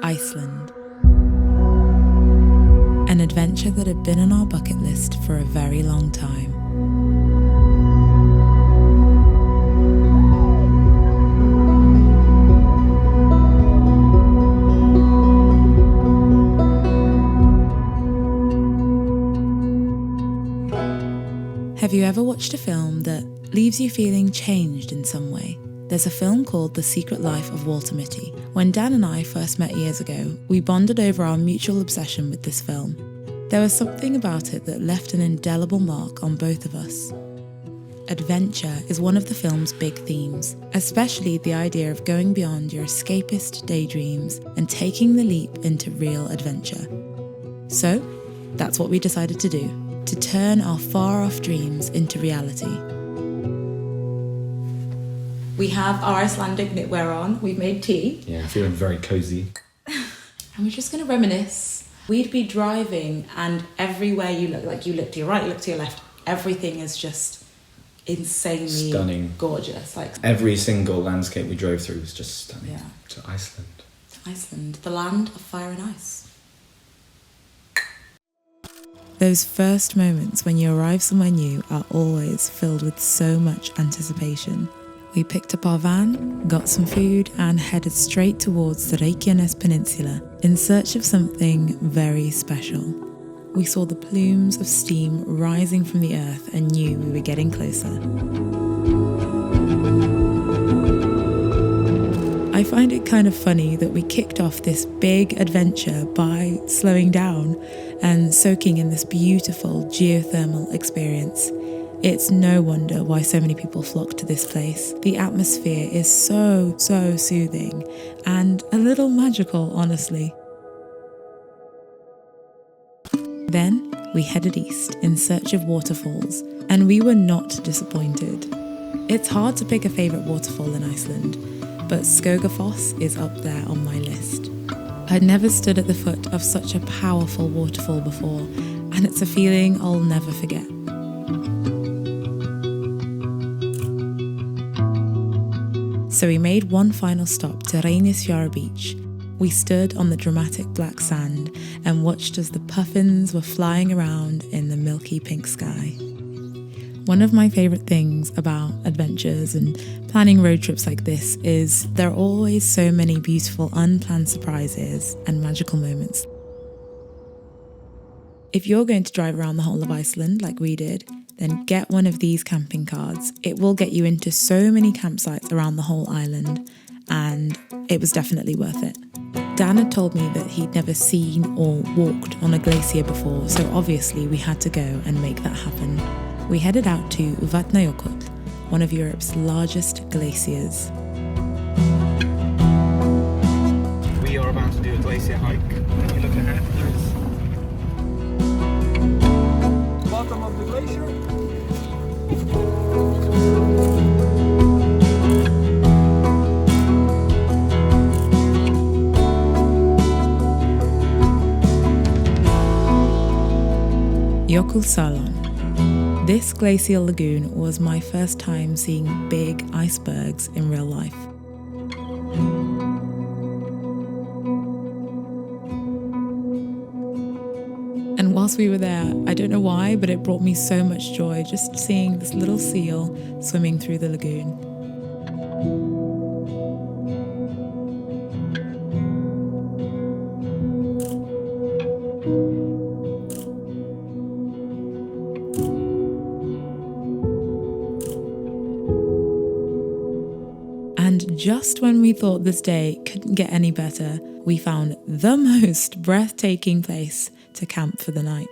Iceland. An adventure that had been on our bucket list for a very long time. Have you ever watched a film that leaves you feeling changed in some way? There's a film called The Secret Life of Walter Mitty. When Dan and I first met years ago, we bonded over our mutual obsession with this film. There was something about it that left an indelible mark on both of us. Adventure is one of the film's big themes, especially the idea of going beyond your escapist daydreams and taking the leap into real adventure. So, that's what we decided to do. To turn our far-off dreams into reality. We have our Icelandic knitwear on, we've made tea. Yeah, feeling very cosy. And we're just going to reminisce. We'd be driving and everywhere you look, like you look to your right, you look to your left, everything is just insanely stunning, gorgeous. Like every single landscape we drove through was just stunning. Yeah. To Iceland. To Iceland, the land of fire and ice. Those first moments when you arrive somewhere new are always filled with so much anticipation. We picked up our van, got some food, and headed straight towards the Reykjanes Peninsula in search of something very special. We saw the plumes of steam rising from the earth and knew we were getting closer. I find it kind of funny that we kicked off this big adventure by slowing down and soaking in this beautiful geothermal experience. It's no wonder why so many people flock to this place. The atmosphere is so soothing and a little magical, honestly. Then we headed east in search of waterfalls, and we were not disappointed. It's hard to pick a favourite waterfall in Iceland, but Skogafoss is up there on my list. I'd never stood at the foot of such a powerful waterfall before, and it's a feeling I'll never forget. So we made one final stop to Reynisfjara Beach. We stood on the dramatic black sand and watched as the puffins were flying around in the milky pink sky. One of my favourite things about adventures and planning road trips like this is there are always so many beautiful unplanned surprises and magical moments. If you're going to drive around the whole of Iceland like we did, then get one of these camping cards. It will get you into so many campsites around the whole island, and it was definitely worth it. Dan had told me that he'd never seen or walked on a glacier before, so obviously we had to go and make that happen. We headed out to Vatnajökull, one of Europe's largest glaciers. We are about to do a glacier hike. When you look ahead, there's bottom of the glacier. Jökulsárlón. This glacial lagoon was my first time seeing big icebergs in real life. And whilst we were there, I don't know why, but it brought me so much joy just seeing this little seal swimming through the lagoon. And just when we thought this day couldn't get any better, we found the most breathtaking place to camp for the night.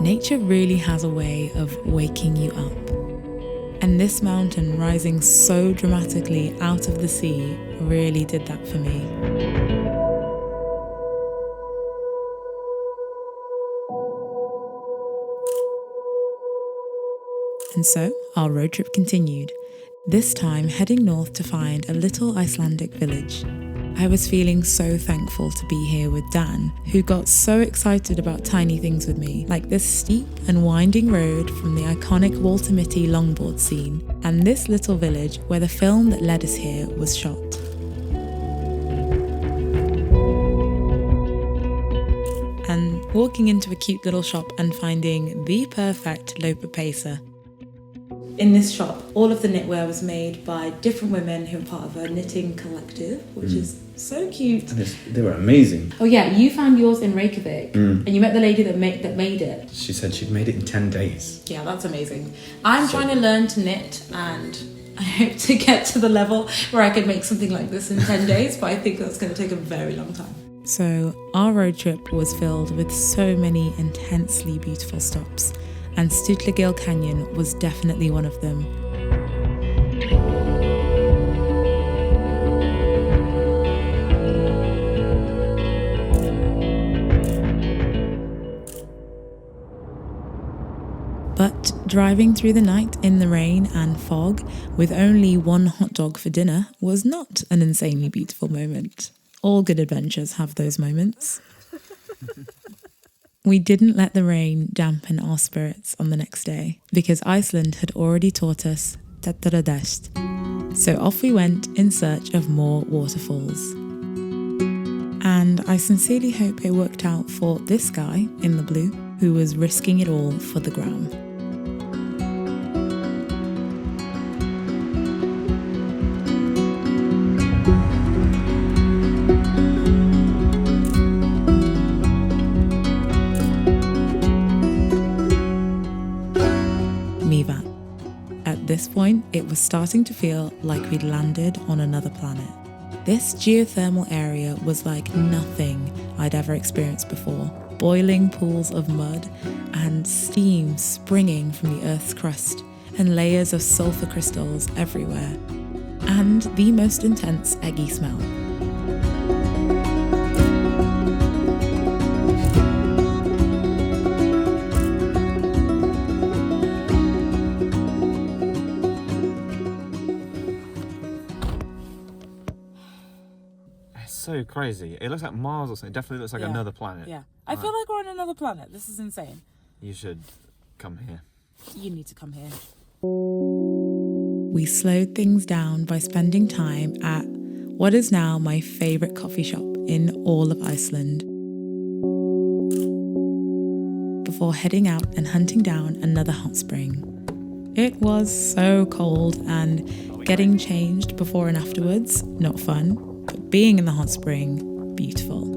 Nature really has a way of waking you up. And this mountain rising so dramatically out of the sea really did that for me. And so, our road trip continued, this time heading north to find a little Icelandic village. I was feeling so thankful to be here with Dan, who got so excited about tiny things with me, like this steep and winding road from the iconic Walter Mitty longboard scene, and this little village where the film that led us here was shot. And walking into a cute little shop and finding the perfect Lopa Pacer. In this shop, all of the knitwear was made by different women who are part of a knitting collective, which is so cute. And they were amazing. Oh yeah, you found yours in Reykjavik, and you met the lady that made it. She said she'd made it in 10 days. Yeah, that's amazing. I'm trying to learn to knit, and I hope to get to the level where I could make something like this in 10 days, but I think that's going to take a very long time. So our road trip was filled with so many intensely beautiful stops, and Stuttlegil Canyon was definitely one of them. But driving through the night in the rain and fog with only one hot dog for dinner was not an insanely beautiful moment. All good adventures have those moments. We didn't let the rain dampen our spirits on the next day because Iceland had already taught us Tetraðest. So off we went in search of more waterfalls. And I sincerely hope it worked out for this guy in the blue who was risking it all for the gram. At this point, it was starting to feel like we'd landed on another planet. This geothermal area was like nothing I'd ever experienced before. Boiling pools of mud and steam springing from the Earth's crust and layers of sulfur crystals everywhere. And the most intense eggy smell. So crazy. It looks like Mars or something. It definitely looks like another planet. Yeah. I feel like we're on another planet. This is insane. You should come here. You need to come here. We slowed things down by spending time at what is now my favourite coffee shop in all of Iceland. Before heading out and hunting down another hot spring. It was so cold and getting changed before and afterwards, not fun. But being in the hot spring, beautiful.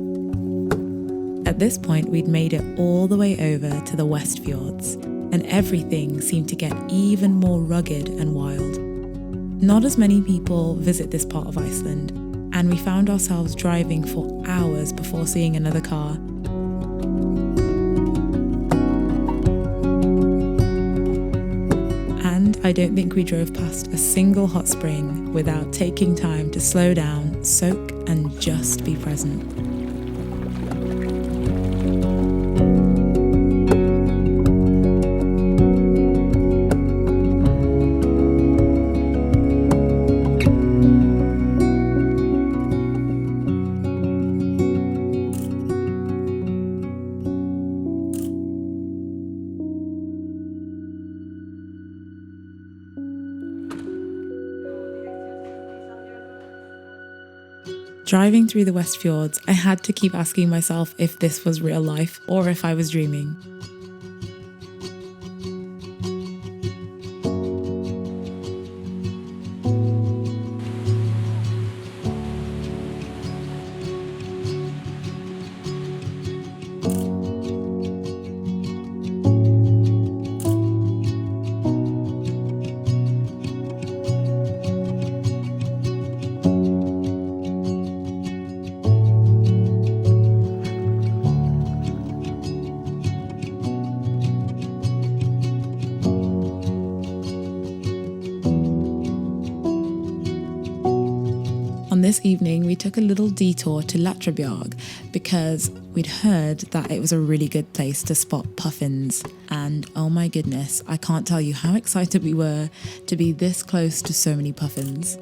At this point, we'd made it all the way over to the West Fjords, and everything seemed to get even more rugged and wild. Not as many people visit this part of Iceland, and we found ourselves driving for hours before seeing another car. And I don't think we drove past a single hot spring without taking time to slow down, soak, and just be present. Driving through the West Fjords, I had to keep asking myself if this was real life or if I was dreaming. On this evening, we took a little detour to Latrabjarg because we'd heard that it was a really good place to spot puffins. And oh my goodness, I can't tell you how excited we were to be this close to so many puffins.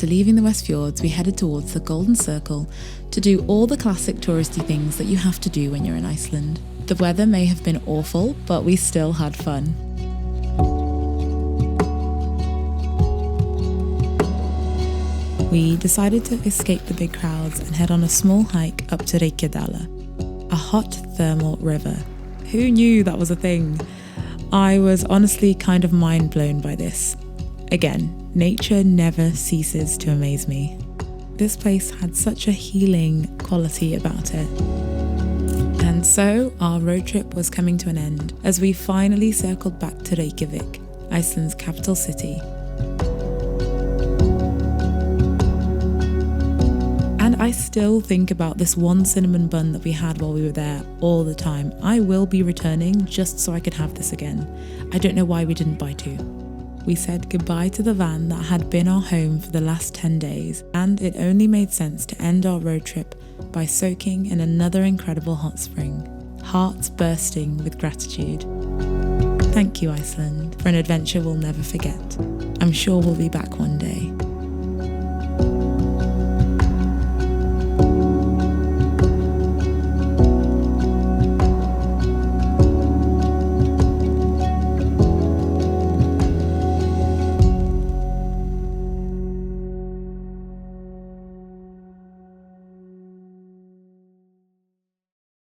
after leaving the West Fjords, we headed towards the Golden Circle to do all the classic touristy things that you have to do when you're in Iceland. The weather may have been awful, but we still had fun. We decided to escape the big crowds and head on a small hike up to Reykjadala, a hot thermal river. Who knew that was a thing? I was honestly kind of mind blown by this. Again, nature never ceases to amaze me. This place had such a healing quality about it. And so our road trip was coming to an end as we finally circled back to Reykjavik, Iceland's capital city. And I still think about this one cinnamon bun that we had while we were there all the time. I will be returning just so I could have this again. I don't know why we didn't buy two. We said goodbye to the van that had been our home for the last 10 days, and it only made sense to end our road trip by soaking in another incredible hot spring, hearts bursting with gratitude. Thank you, Iceland, for an adventure we'll never forget. I'm sure we'll be back one day.